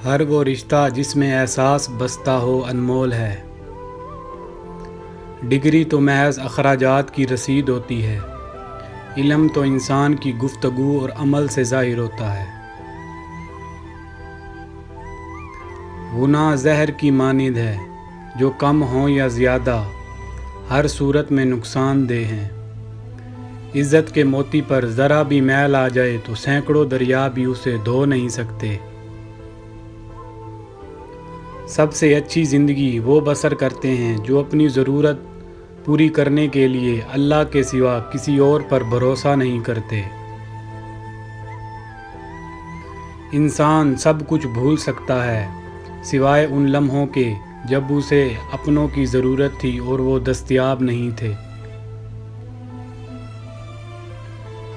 ہر وہ رشتہ جس میں احساس بستا ہو انمول ہے۔ ڈگری تو محض اخراجات کی رسید ہوتی ہے، علم تو انسان کی گفتگو اور عمل سے ظاہر ہوتا ہے۔ گناہ زہر کی مانند ہے، جو کم ہوں یا زیادہ ہر صورت میں نقصان دہ ہیں۔ عزت کے موتی پر ذرا بھی میل آ جائے تو سینکڑوں دریا بھی اسے دھو نہیں سکتے۔ سب سے اچھی زندگی وہ بسر کرتے ہیں جو اپنی ضرورت پوری کرنے کے لیے اللہ کے سوا کسی اور پر بھروسہ نہیں کرتے۔ انسان سب کچھ بھول سکتا ہے سوائے ان لمحوں کے جب اسے اپنوں کی ضرورت تھی اور وہ دستیاب نہیں تھے۔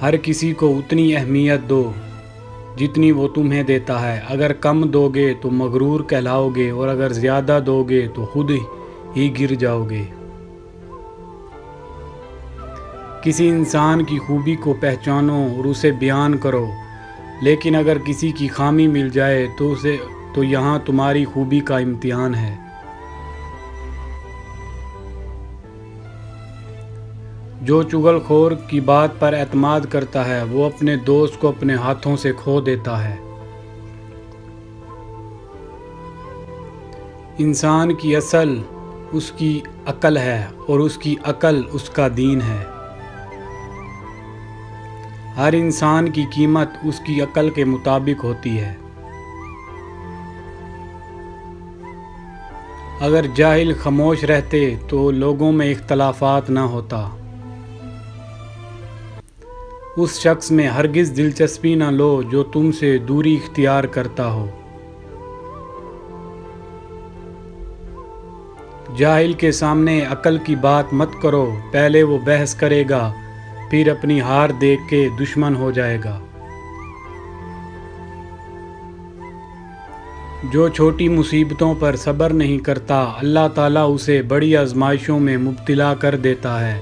ہر کسی کو اتنی اہمیت دو جتنی وہ تمہیں دیتا ہے۔ اگر کم دو گے تو مغرور کہلاؤ گے اور اگر زیادہ دو گے تو خود ہی گر جاؤ گے۔ کسی انسان کی خوبی کو پہچانو اور اسے بیان کرو، لیکن اگر کسی کی خامی مل جائے تو یہاں تمہاری خوبی کا امتحان ہے۔ جو چغل خور کی بات پر اعتماد کرتا ہے وہ اپنے دوست کو اپنے ہاتھوں سے کھو دیتا ہے۔ انسان کی اصل اس کی عقل ہے اور اس کی عقل اس کا دین ہے۔ ہر انسان کی قیمت اس کی عقل کے مطابق ہوتی ہے۔ اگر جاہل خاموش رہتے تو لوگوں میں اختلافات نہ ہوتا۔ اس شخص میں ہرگز دلچسپی نہ لو جو تم سے دوری اختیار کرتا ہو۔ جاہل کے سامنے عقل کی بات مت کرو، پہلے وہ بحث کرے گا پھر اپنی ہار دیکھ کے دشمن ہو جائے گا۔ جو چھوٹی مصیبتوں پر صبر نہیں کرتا اللہ تعالیٰ اسے بڑی آزمائشوں میں مبتلا کر دیتا ہے۔